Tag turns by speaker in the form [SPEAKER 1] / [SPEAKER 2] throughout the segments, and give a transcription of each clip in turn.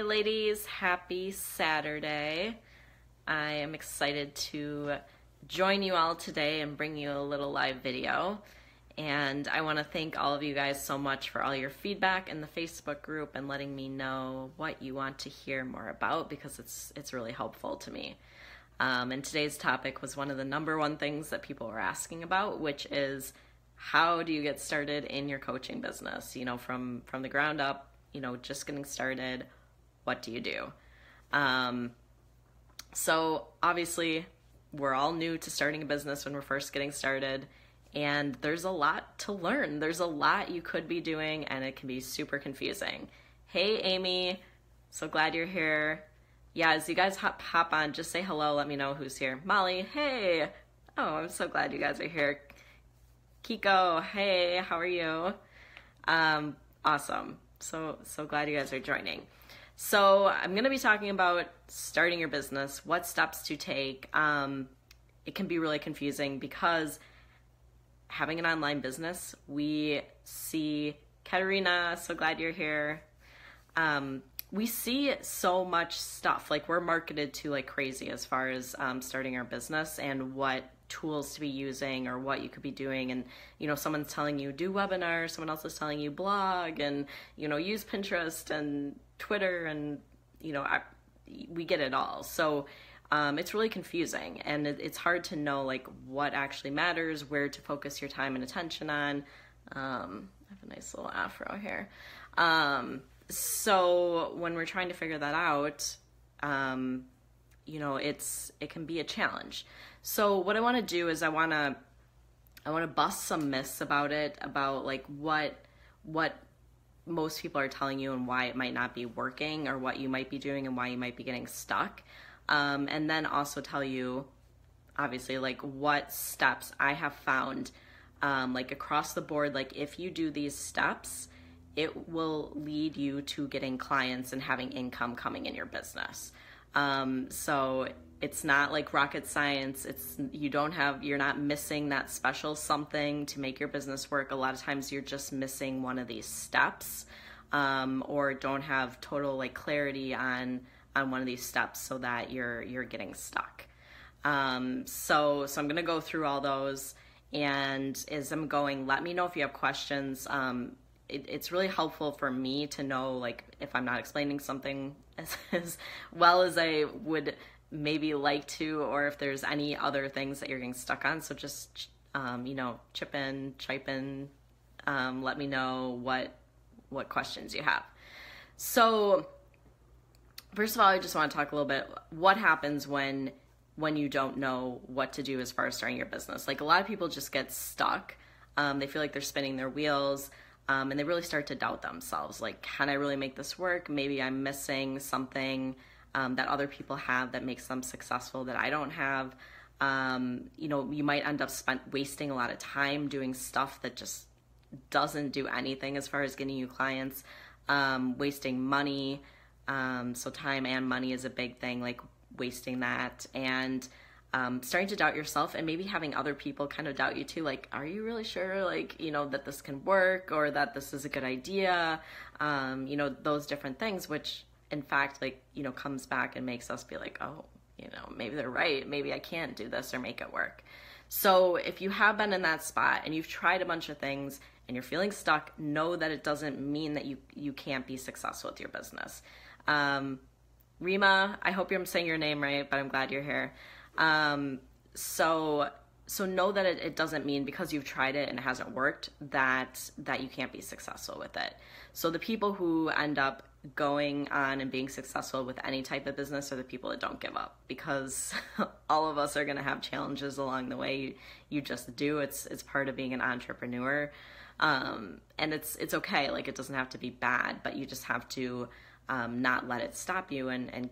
[SPEAKER 1] ladies, happy Saturday. I am excited to join you all today and bring you a little live video. And I want to thank all of you guys so much for all your feedback in the Facebook group and letting me know what you want to hear more about, because it's really helpful to me. And today's topic was one of the number one things that people were asking about, which is how do you get started in your coaching business? You know, from the ground up, you know, just getting started, what do you do? So obviously we're all new to starting a business when we're first getting started, and there's a lot to learn. There's a lot you could be doing, and it can be super confusing. Hey, Amy, so glad you're here. Yeah, as you guys hop on, just say hello, let me know who's here. Molly, hey. Oh, I'm so glad you guys are here. Kiko, hey, how are you? Awesome. So glad you guys are joining. So I'm going to be talking about starting your business, what steps to take. It can be really confusing because having an online business, we see, Katerina, so glad you're here. We see so much stuff, like we're marketed to like crazy as far as starting our business and what tools to be using or what you could be doing. And, you know, someone's telling you do webinars, someone else is telling you blog and, you know, use Pinterest and Twitter and, you know, we get it all. So it's really confusing, and it's hard to know like what actually matters, where to focus your time and attention on. I have a nice little afro here. So when we're trying to figure that out, you know, it can be a challenge. So what I want to do is I want to bust some myths about it, about like what most people are telling you and why it might not be working, or what you might be doing and why you might be getting stuck. And then also tell you, obviously, like what steps I have found, like across the board, like if you do these steps, it will lead you to getting clients and having income coming in your business. So it's not like rocket science. You're not missing that special something to make your business work. A lot of times you're just missing one of these steps, or don't have total like clarity on one of these steps, so that you're getting stuck. So I'm going to go through all those, and as I'm going, let me know if you have questions. It's really helpful for me to know, like, if I'm not explaining something as well as I would maybe like to, or if there's any other things that you're getting stuck on. So just, you know, chip in, let me know what questions you have. So first of all, I just want to talk a little bit, what happens when you don't know what to do as far as starting your business. Like a lot of people just get stuck. They feel like they're spinning their wheels. And they really start to doubt themselves. Like, can I really make this work? Maybe I'm missing something that other people have that makes them successful that I don't have. You know, you might end up wasting a lot of time doing stuff that just doesn't do anything as far as getting you clients, wasting money. So time and money is a big thing, like wasting that, and starting to doubt yourself, and maybe having other people kind of doubt you too. Like, are you really sure, like, you know, that this can work, or that this is a good idea? You know, those different things, which in fact, like, you know, comes back and makes us be like, oh, you know, maybe they're right. Maybe I can't do this or make it work. So if you have been in that spot and you've tried a bunch of things and you're feeling stuck, know that it doesn't mean that you can't be successful with your business. Rima, I hope I'm saying your name right, but I'm glad you're here. So know that it doesn't mean because you've tried it and it hasn't worked that you can't be successful with it. So the people who end up going on and being successful with any type of business are the people that don't give up, because all of us are going to have challenges along the way. You just do. It's part of being an entrepreneur. And it's okay. Like, it doesn't have to be bad, but you just have to not let it stop you and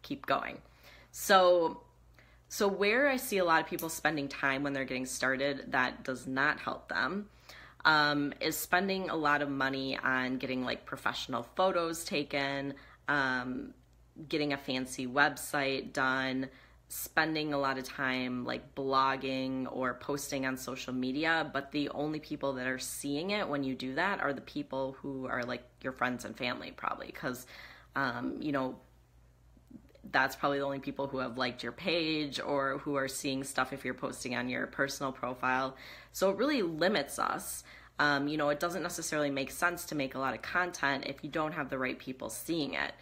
[SPEAKER 1] keep going. So where I see a lot of people spending time when they're getting started that does not help them, is spending a lot of money on getting like professional photos taken, getting a fancy website done, spending a lot of time like blogging or posting on social media, but the only people that are seeing it when you do that are the people who are like your friends and family, probably, because You know, that's probably the only people who have liked your page or who are seeing stuff if you're posting on your personal profile. So it really limits us. You know, it doesn't necessarily make sense to make a lot of content if you don't have the right people seeing it.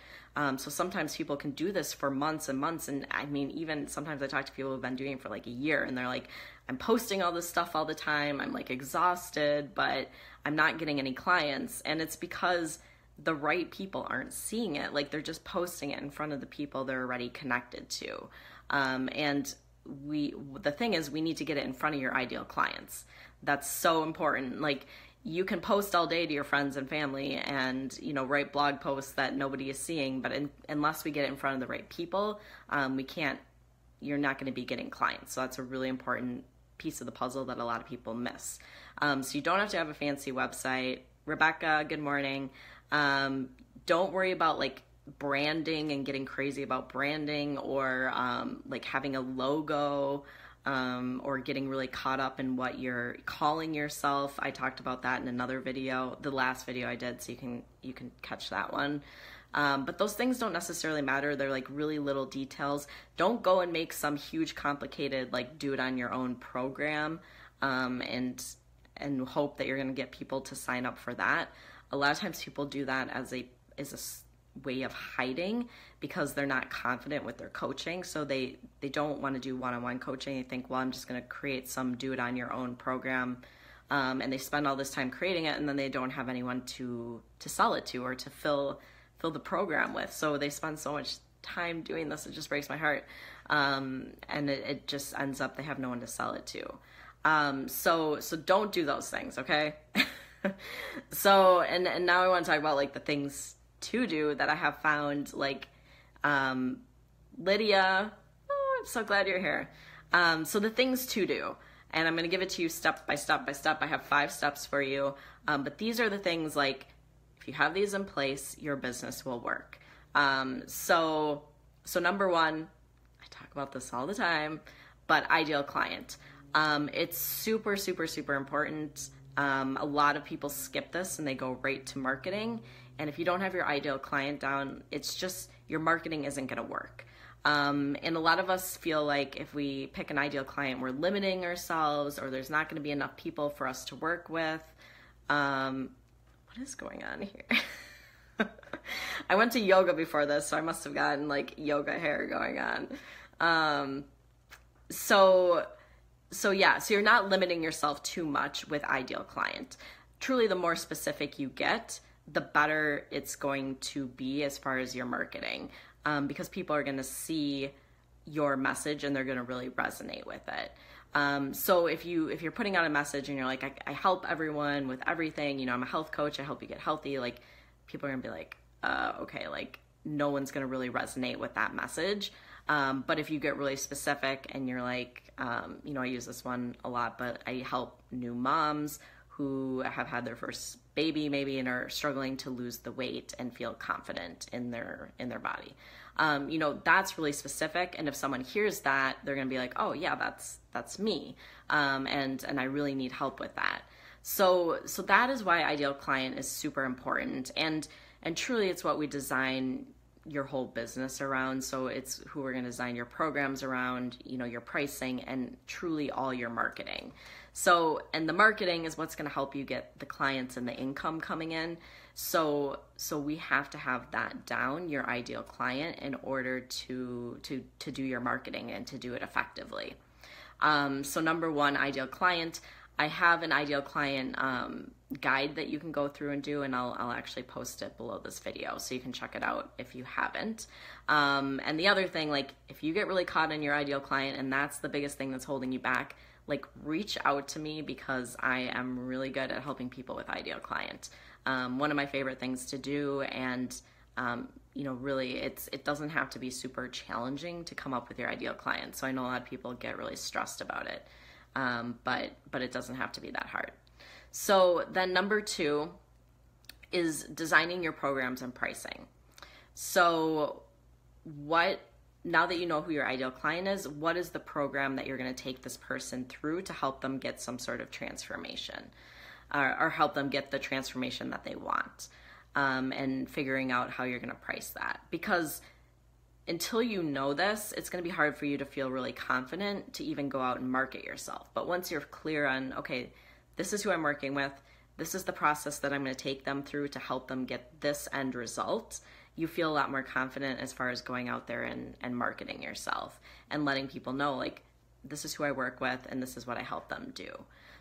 [SPEAKER 1] So sometimes people can do this for months and months. And I mean, even sometimes I talk to people who've been doing it for like a year and they're like, I'm posting all this stuff all the time. I'm like exhausted, but I'm not getting any clients. And it's because the right people aren't seeing it. Like they're just posting it in front of the people they're already connected to. And the thing is, we need to get it in front of your ideal clients. That's so important. Like you can post all day to your friends and family and, you know, write blog posts that nobody is seeing, but unless we get it in front of the right people, you're not going to be getting clients. So that's a really important piece of the puzzle that a lot of people miss. So you don't have to have a fancy website. Rebecca, good morning. Don't worry about like branding and getting crazy about branding or like having a logo or getting really caught up in what you're calling yourself. I talked about that in another video, the last video I did, so you can catch that one. But those things don't necessarily matter. They're like really little details. Don't go and make some huge complicated like do it on your own program and hope that you're going to get people to sign up for that. A lot of times people do that as a way of hiding because they're not confident with their coaching. So they don't want to do one-on-one coaching. They think, well, I'm just going to create some do it on your own program. And they spend all this time creating it and then they don't have anyone to sell it to or to fill the program with. So they spend so much time doing this. It just breaks my heart. And it just ends up, they have no one to sell it to. So don't do those things. Okay. So, and now I want to talk about like the things to do that I have found, like, Lydia, oh, I'm so glad you're here. So the things to do, and I'm going to give it to you step by step by step. I have 5 steps for you. But these are the things, like, if you have these in place, your business will work. So number 1, I talk about this all the time, but ideal client. It's super, super, super important. A lot of people skip this and they go right to marketing. And if you don't have your ideal client down, it's just, your marketing isn't going to work. And a lot of us feel like if we pick an ideal client, we're limiting ourselves or there's not going to be enough people for us to work with. What is going on here? I went to yoga before this, so I must have gotten like yoga hair going on. So you're not limiting yourself too much with ideal client. Truly, the more specific you get, the better it's going to be as far as your marketing, because people are going to see your message and they're going to really resonate with it. So if you're putting out a message and you're like, I help everyone with everything, you know, I'm a health coach, I help you get healthy, like people are going to be like, okay, like no one's going to really resonate with that message. But if you get really specific and you're like, you know, I use this one a lot, but I help new moms who have had their first baby maybe and are struggling to lose the weight and feel confident in their body. You know, that's really specific. And if someone hears that, they're going to be like, oh yeah, that's me. And I really need help with that. So that is why ideal client is super important. And truly it's what we design your whole business around. So it's who we're going to design your programs around, you know, your pricing and truly all your marketing. So, and the marketing is what's going to help you get the clients and the income coming in. So we have to have that down, your ideal client, in order to do your marketing and to do it effectively. So number 1, ideal client. I have an ideal client guide that you can go through and do, and I'll actually post it below this video so you can check it out if you haven't. And the other thing, like if you get really caught in your ideal client and that's the biggest thing that's holding you back, like reach out to me because I am really good at helping people with ideal client. One of my favorite things to do, and you know, really it doesn't have to be super challenging to come up with your ideal client. So I know a lot of people get really stressed about it. But it doesn't have to be that hard. So then number 2 is designing your programs and pricing. So now that you know who your ideal client is, what is the program that you're going to take this person through to help them get some sort of transformation or help them get the transformation that they want? and figuring out how you're going to price that. Because until you know this, it's going to be hard for you to feel really confident to even go out and market yourself. But once you're clear on, okay, this is who I'm working with, this is the process that I'm going to take them through to help them get this end result, you feel a lot more confident as far as going out there and marketing yourself and letting people know, like, this is who I work with and this is what I help them do.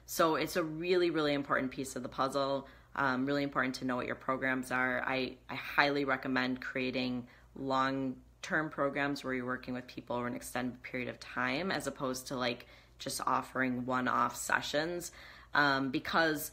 [SPEAKER 1] So it's a really, really important piece of the puzzle. Really important to know what your programs are. I highly recommend creating long-term programs where you're working with people over an extended period of time, as opposed to like just offering one-off sessions, because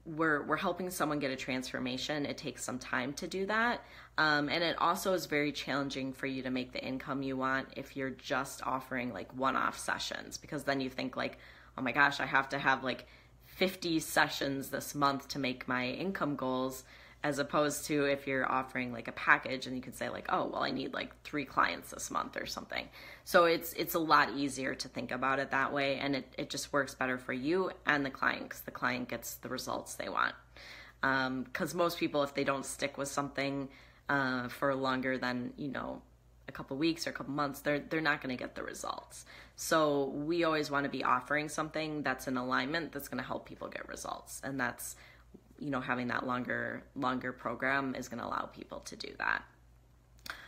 [SPEAKER 1] we're helping someone get a transformation. It takes some time to do that. And it also is very challenging for you to make the income you want if you're just offering like one-off sessions, because then you think like, oh my gosh, I have to have like 50 sessions this month to make my income goals, as opposed to if you're offering like a package and you could say like, oh, well, I need like 3 clients this month or something. So it's a lot easier to think about it that way, and it just works better for you and the client, because the client gets the results they want. Because most people, if they don't stick with something for longer than, a couple weeks or a couple months, they're not going to get the results. So we always want to be offering something that's in alignment, that's going to help people get results. And that's, having that longer program is going to allow people to do that.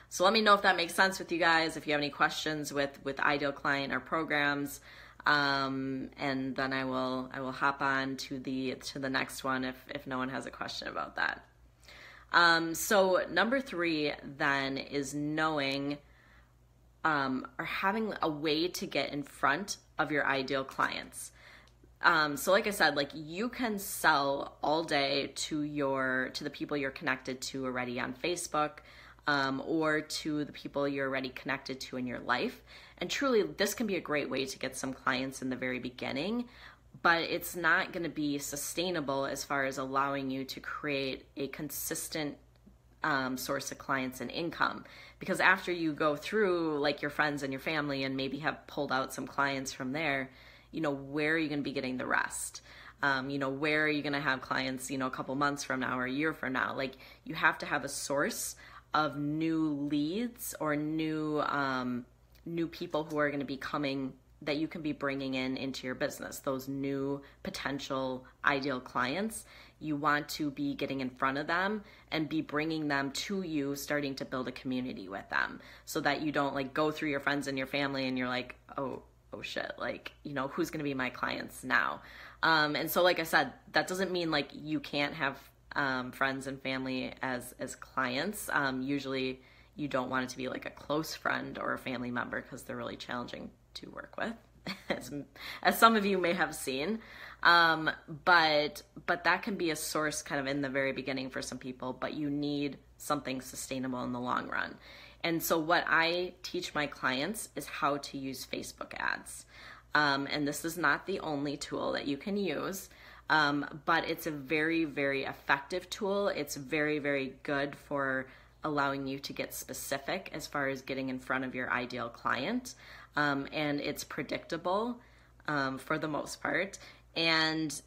[SPEAKER 1] So let me know if that makes sense with you guys, if you have any questions with Ideal Client or programs. And then I will hop on to the next one if no one has a question about that. So number 3 then is knowing or having a way to get in front of your ideal clients. So like I said, like you can sell all day to the people you're connected to already on Facebook, or to the people you're already connected to in your life. And truly, this can be a great way to get some clients in the very beginning, but it's not going to be sustainable as far as allowing you to create a consistent source of clients and income. Because after you go through like your friends and your family and maybe have pulled out some clients from there, where are you going to be getting the rest? Where are you going to have clients, a couple months from now or a year from now? Like, you have to have a source of new leads or new people who are going to be coming, that you can be bringing into your business. Those new potential ideal clients, you want to be getting in front of them and be bringing them to you, starting to build a community with them, so that you don't like go through your friends and your family and you're like, oh shit, like, who's going to be my clients now? And so, like I said, that doesn't mean like you can't have friends and family as clients. Usually you don't want it to be like a close friend or a family member, because they're really challenging to work with, as some of you may have seen. But that can be a source kind of in the very beginning for some people, but you need something sustainable in the long run. And so what I teach my clients is how to use Facebook ads. And this is not the only tool that you can use, but it's a very, very effective tool. It's very, very good for allowing you to get specific as far as getting in front of your ideal client. And it's predictable for the most part. And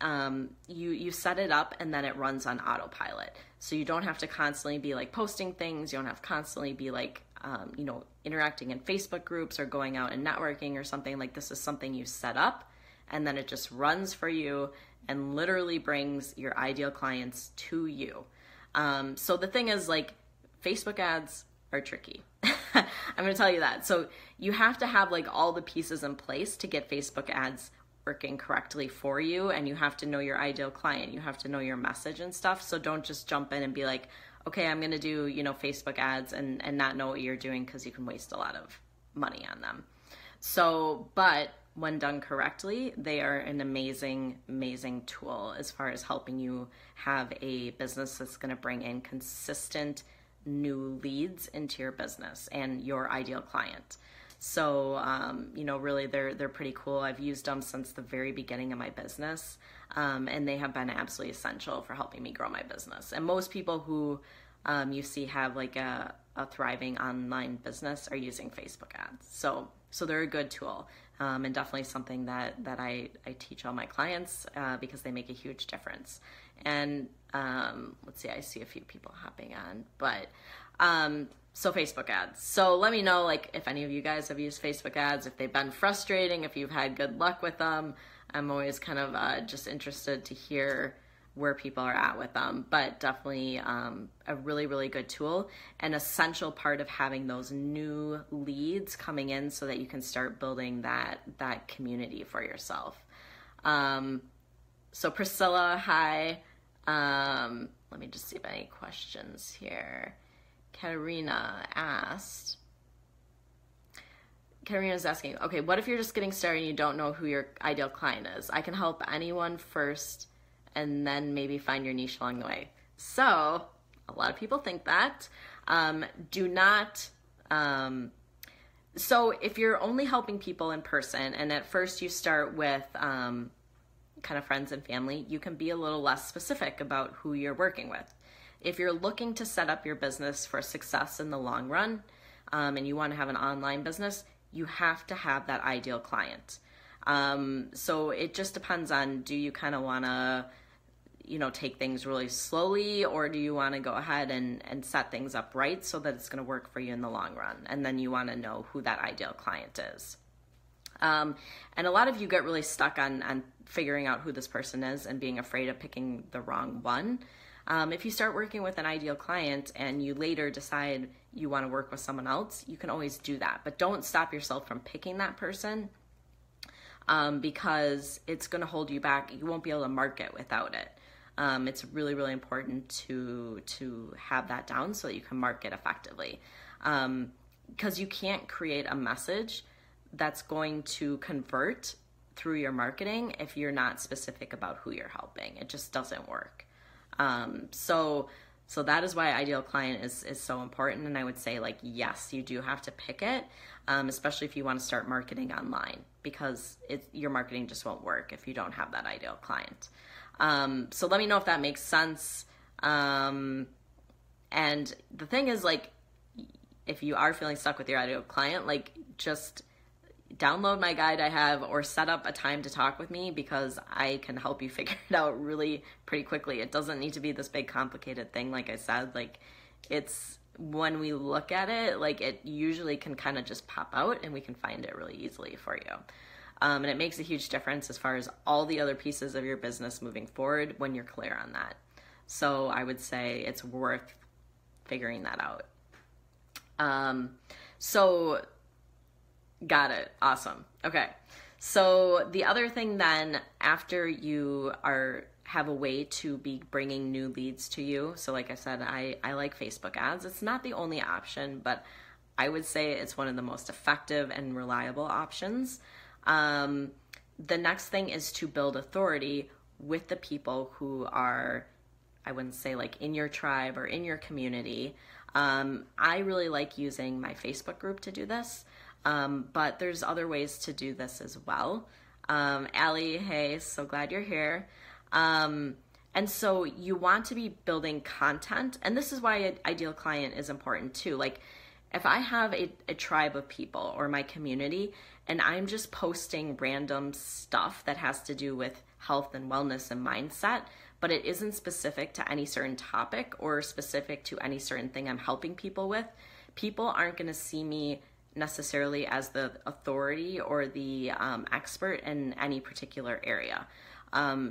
[SPEAKER 1] you set it up and then it runs on autopilot. So you don't have to constantly be like posting things. You don't have to constantly be like, interacting in Facebook groups or going out and networking or something. Like, this is something you set up and then it just runs for you and literally brings your ideal clients to you. So the thing is, like, Facebook ads are tricky. I'm going to tell you that. So you have to have like all the pieces in place to get Facebook ads working correctly for you. And you have to know your ideal client. You have to know your message and stuff. So don't just jump in and be like, okay, I'm going to do, Facebook ads and not know what you're doing, because you can waste a lot of money on them. So, but when done correctly, they are an amazing, amazing tool as far as helping you have a business that's going to bring in consistent new leads into your business and your ideal client. So, really they're pretty cool. I've used them since the very beginning of my business. And they have been absolutely essential for helping me grow my business. And most people who you see have like a thriving online business are using Facebook ads. So they're a good tool, and definitely something that I teach all my clients, because they make a huge difference. And Let's see, I see a few people hopping on, but so Facebook ads. So let me know, like, if any of you guys have used Facebook ads, if they've been frustrating, if you've had good luck with them. I'm always kind of just interested to hear where people are at with them, but definitely a really, really good tool, an essential part of having those new leads coming in so that you can start building that community for yourself. So Priscilla, hi. Let me just see if any questions here. Katarina's asking, okay, what if you're just getting started and you don't know who your ideal client is? I can help anyone first and then maybe find your niche along the way. So a lot of people think that. So if you're only helping people in person and at first you start with kind of friends and family, you can be a little less specific about who you're working with. If you're looking to set up your business for success in the long run, and you want to have an online business, you have to have that ideal client. So it just depends on, do you kind of want to, take things really slowly, or do you want to go ahead and set things up right so that it's going to work for you in the long run? And then you want to know who that ideal client is. And a lot of you get really stuck on figuring out who this person is and being afraid of picking the wrong one. If you start working with an ideal client and you later decide you want to work with someone else, you can always do that. But don't stop yourself from picking that person because it's going to hold you back. You won't be able to market without it. It's really, really important to have that down so that you can market effectively. Because you can't create a message that's going to convert through your marketing if you're not specific about who you're helping. It just doesn't work. So that is why ideal client is so important. And I would say, like, yes, you do have to pick it, especially if you want to start marketing online, because your marketing just won't work if you don't have that ideal client. So let me know if that makes sense. And the thing is, like, if you are feeling stuck with your ideal client, like, just download my guide I have or set up a time to talk with me, because I can help you figure it out really pretty quickly. It doesn't need to be this big complicated thing. Like I said, like, it's when we look at it, like, it usually can kind of just pop out and we can find it really easily for you. And it makes a huge difference as far as all the other pieces of your business moving forward when you're clear on that. So I would say it's worth figuring that out. So got it. Awesome. Okay. So the other thing then, after you have a way to be bringing new leads to you. So like I said, I like Facebook ads. It's not the only option, but I would say it's one of the most effective and reliable options. The next thing is to build authority with the people who are, I wouldn't say like in your tribe or in your community. I really like using my Facebook group to do this. But there's other ways to do this as well. Allie, hey, so glad you're here. And so you want to be building content, and this is why an ideal client is important too. Like, if I have a tribe of people or my community, and I'm just posting random stuff that has to do with health and wellness and mindset, but it isn't specific to any certain topic or specific to any certain thing I'm helping people with, people aren't going to see me necessarily as the authority or the expert in any particular area.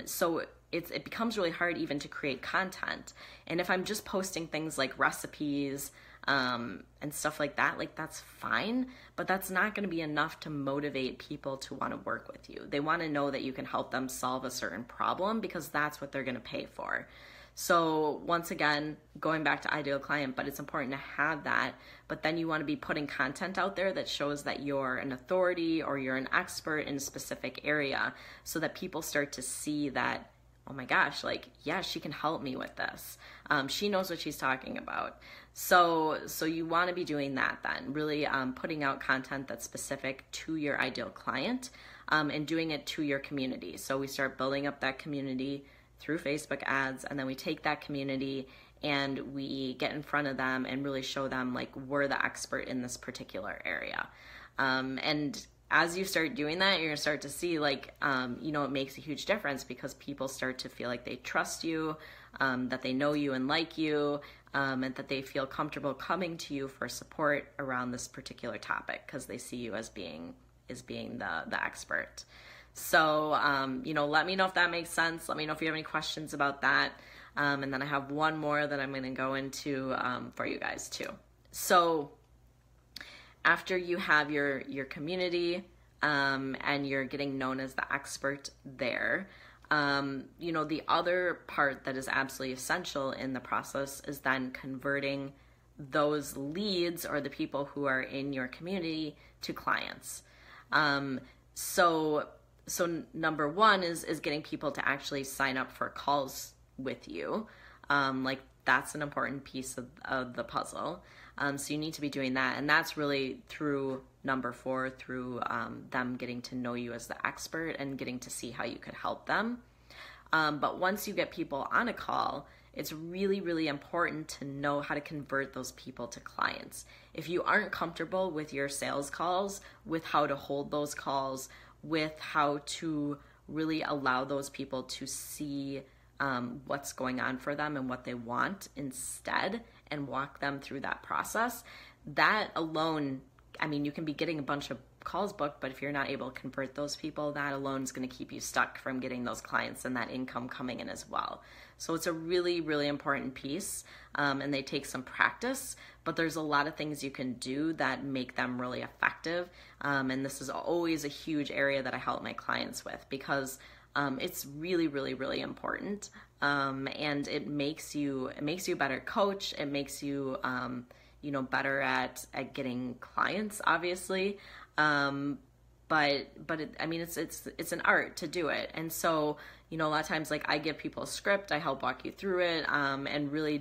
[SPEAKER 1] So it becomes really hard even to create content. And if I'm just posting things like recipes and stuff like that, like, that's fine, but that's not going to be enough to motivate people to want to work with you. They want to know that you can help them solve a certain problem, because that's what they're going to pay for. So once again, going back to ideal client, but it's important to have that, but then you want to be putting content out there that shows that you're an authority or you're an expert in a specific area, so that people start to see that, oh my gosh, like, yeah, she can help me with this. She knows what she's talking about. So you want to be doing that then, really putting out content that's specific to your ideal client, and doing it to your community. So we start building up that community through Facebook ads, and then we take that community and we get in front of them and really show them, like, we're the expert in this particular area. And as you start doing that, you're gonna start to see, like, it makes a huge difference, because people start to feel like they trust you. that they know you and like you, and that they feel comfortable coming to you for support around this particular topic because they see you as being the expert. So, let me know if that makes sense. Let me know if you have any questions about that. And then I have one more that I'm going to go into for you guys too. So after you have your community and you're getting known as the expert there, the other part that is absolutely essential in the process is then converting those leads or the people who are in your community to clients. So number one is getting people to actually sign up for calls with you. That's an important piece of the puzzle. So you need to be doing that. And that's really through number 4, through them getting to know you as the expert and getting to see how you could help them. But once you get people on a call, it's really, really important to know how to convert those people to clients. If you aren't comfortable with your sales calls, with how to hold those calls, with how to really allow those people to see what's going on for them and what they want instead, and walk them through that process, that alone, you can be getting a bunch of calls booked, but if you're not able to convert those people, that alone is going to keep you stuck from getting those clients and that income coming in as well. So it's a really, really important piece, and they take some practice, but there's a lot of things you can do that make them really effective. And this is always a huge area that I help my clients with because it's really, really, really important. And it makes you a better coach. It makes you, better at getting clients, obviously. But it's an art to do it. And so, a lot of times, I give people a script, I help walk you through it, and really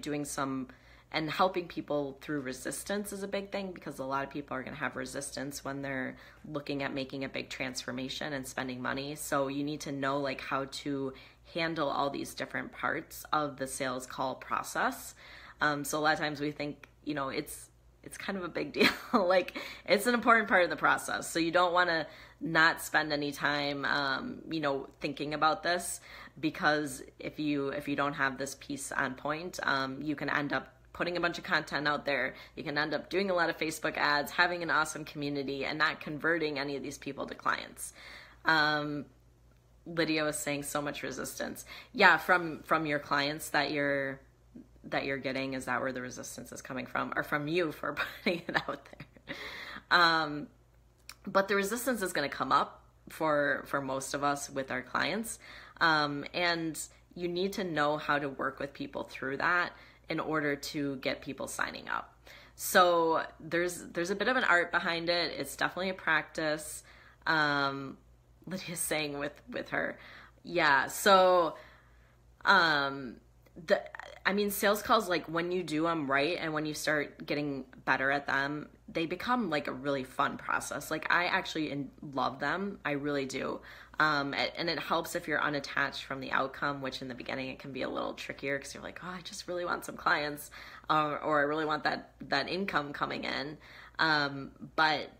[SPEAKER 1] and helping people through resistance is a big thing because a lot of people are going to have resistance when they're looking at making a big transformation and spending money. So you need to know how to handle all these different parts of the sales call process. So a lot of times we think, it's kind of a big deal. It's an important part of the process. So you don't want to not spend any time, thinking about this, because if you don't have this piece on point, you can end up putting a bunch of content out there. You can end up doing a lot of Facebook ads, having an awesome community, and not converting any of these people to clients. Lydia was saying so much resistance. Yeah, from your clients that you're getting, is that where the resistance is coming from, or from you for putting it out there? But the resistance is going to come up for most of us with our clients, and you need to know how to work with people through that in order to get people signing up. So there's a bit of an art behind it. It's definitely a practice. Lydia's saying with her, yeah. So sales calls, when you do them right and when you start getting better at them, they become a really fun process. I actually love them. I really do. And it helps if you're unattached from the outcome, which in the beginning it can be a little trickier because you're like, oh, I just really want some clients, or I really want that income coming in. But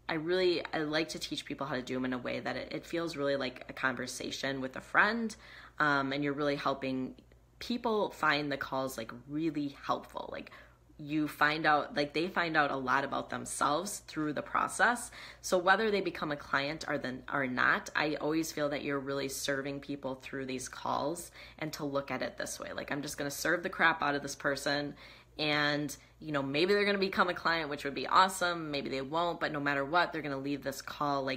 [SPEAKER 1] I like to teach people how to do them in a way that it feels really like a conversation with a friend, and you're really helping people find the calls really helpful. You find out, they find out a lot about themselves through the process. So whether they become a client or not, I always feel that you're really serving people through these calls, and to look at it this way. I'm just going to serve the crap out of this person, and maybe they're going to become a client, which would be awesome. Maybe they won't, but no matter what, they're going to leave this call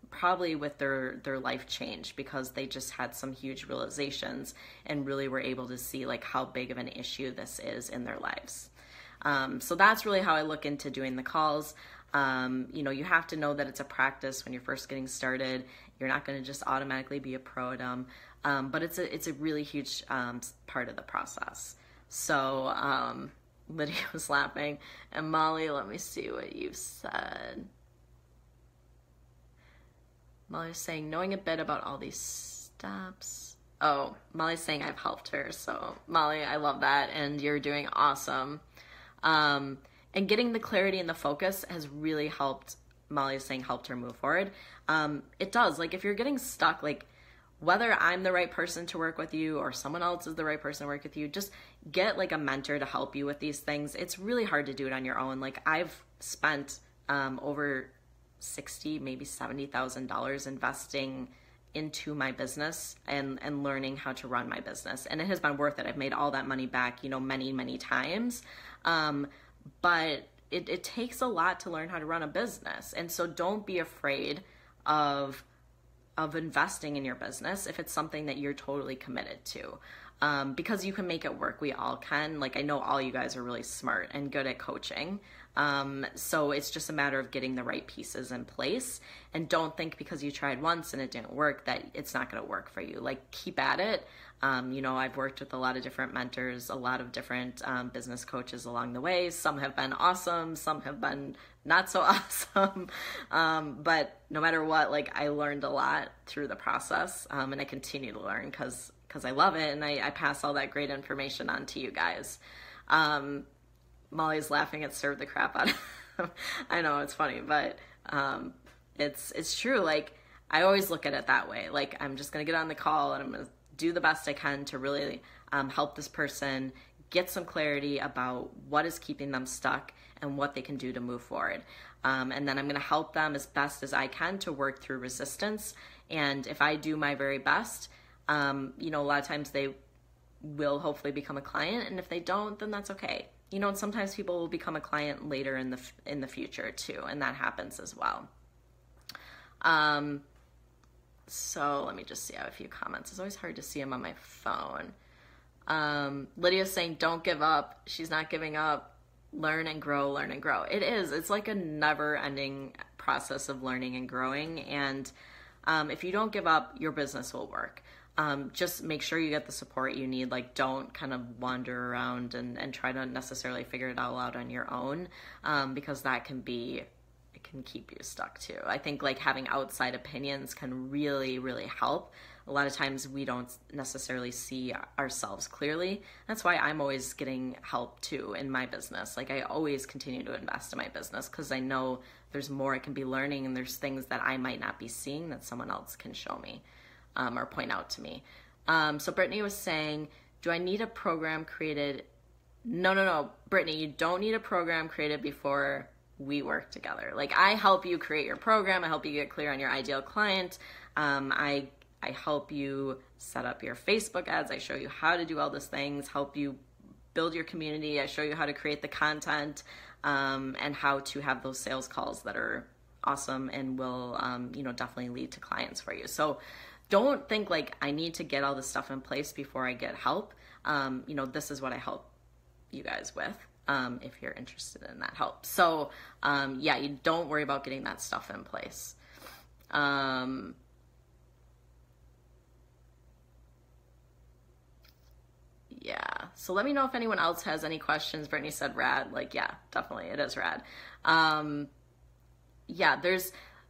[SPEAKER 1] probably with their life changed because they just had some huge realizations and really were able to see how big of an issue this is in their lives. So that's really how I look into doing the calls. You have to know that it's a practice when you're first getting started. You're not going to just automatically be a pro at them, but it's a really huge part of the process. So Lydia was laughing, and Molly, let me see what you said. Molly's saying, knowing a bit about all these steps. Oh, Molly's saying I've helped her. So Molly, I love that. And you're doing awesome. And getting the clarity and the focus has really helped. Molly's saying helped her move forward. It does. If you're getting stuck, whether I'm the right person to work with you or someone else is the right person to work with you, just get like a mentor to help you with these things. It's really hard to do it on your own. Like I've spent over maybe $70,000 investing into my business and learning how to run my business. And it has been worth it. I've made all that money back, many, many times. But it takes a lot to learn how to run a business. And so don't be afraid of investing in your business if it's something that you're totally committed to. Because you can make it work. We all can. Like, I know all you guys are really smart and good at coaching. So it's just a matter of getting the right pieces in place, and don't think because you tried once and it didn't work that it's not going to work for you. Like, keep at it. I've worked with a lot of different mentors, a lot of different business coaches along the way. Some have been awesome. Some have been not so awesome. But no matter what, like, I learned a lot through the process, and I continue to learn because I love it, and I pass all that great information on to you guys. Molly's laughing at serve the crap out of I know, it's funny, but it's true. Like, I always look at it that way. Like, I'm just going to get on the call and I'm going to do the best I can to really help this person get some clarity about what is keeping them stuck and what they can do to move forward. And then I'm going to help them as best as I can to work through resistance. And if I do my very best, a lot of times they will hopefully become a client. And if they don't, then that's okay. And sometimes people will become a client later in the future too. And that happens as well. So let me just see. I have a few comments. It's always hard to see them on my phone. Lydia's saying, don't give up. She's not giving up. Learn and grow, learn and grow. It is. It's like a never ending process of learning and growing. And if you don't give up, your business will work. Just make sure you get the support you need. Like, don't kind of wander around and try to necessarily figure it all out on your own, because that can keep you stuck too. I think like having outside opinions can really, really help. A lot of times we don't necessarily see ourselves clearly. That's why I'm always getting help too in my business. Like, I always continue to invest in my business because I know there's more I can be learning, and there's things that I might not be seeing that someone else can show me or point out to me. So Brittany was saying, do I need a program created? No, Brittany, you don't need a program created before we work together. Like, I help you create your program. I help you get clear on your ideal client. I help you set up your Facebook ads. I show you how to do all those things, help you build your community. I show you how to create the content, and how to have those sales calls that are awesome and will, definitely lead to clients for you. So don't think like I need to get all this stuff in place before I get help. This is what I help you guys with. If you're interested in that help. So, you don't worry about getting that stuff in place. So let me know if anyone else has any questions. Brittany said rad. Like, yeah, definitely. It is rad.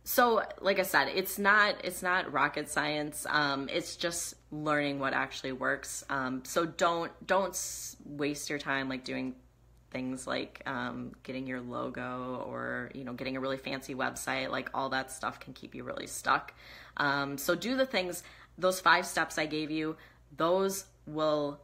[SPEAKER 1] So like I said, it's not rocket science. It's just learning what actually works. So don't waste your time like doing things like getting your logo or getting a really fancy website. Like, all that stuff can keep you really stuck. So do the things, those 5 steps I gave you, those will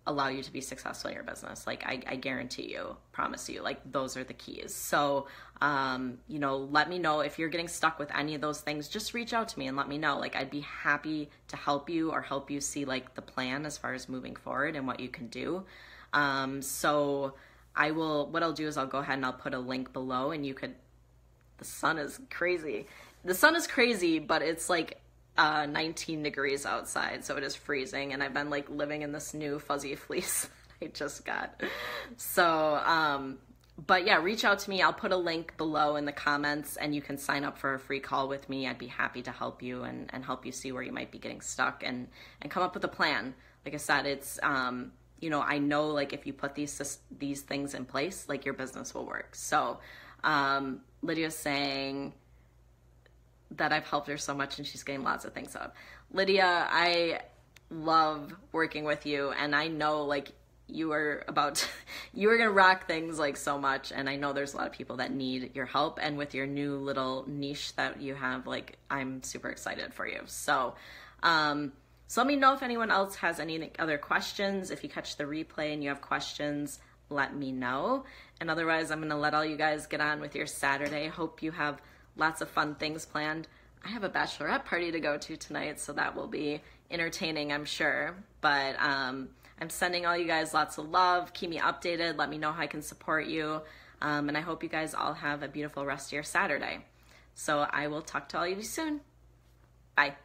[SPEAKER 1] allow you to be successful in your business. Like, I guarantee you, promise you, like, those are the keys. So let me know if you're getting stuck with any of those things. Just reach out to me and let me know. Like, I'd be happy to help you or help you see like the plan as far as moving forward and what you can do. So what I'll do is I'll go ahead and I'll put a link below, and the sun is crazy. The sun is crazy, but it's like 19 degrees outside, so it is freezing, and I've been like living in this new fuzzy fleece I just got. So, but yeah, reach out to me. I'll put a link below in the comments, and you can sign up for a free call with me. I'd be happy to help you and help you see where you might be getting stuck and come up with a plan. Like I said, it's, I know like if you put these things in place, like your business will work. So, Lydia's saying that I've helped her so much and she's getting lots of things out. Lydia, I love working with you, and I know like you are gonna rock things like so much, and I know there's a lot of people that need your help, and with your new little niche that you have, like, I'm super excited for you. So So let me know if anyone else has any other questions. If you catch the replay and you have questions, let me know. And otherwise, I'm going to let all you guys get on with your Saturday. Hope you have lots of fun things planned. I have a bachelorette party to go to tonight, so that will be entertaining, I'm sure. But I'm sending all you guys lots of love. Keep me updated. Let me know how I can support you. And I hope you guys all have a beautiful rest of your Saturday. So I will talk to all of you soon. Bye.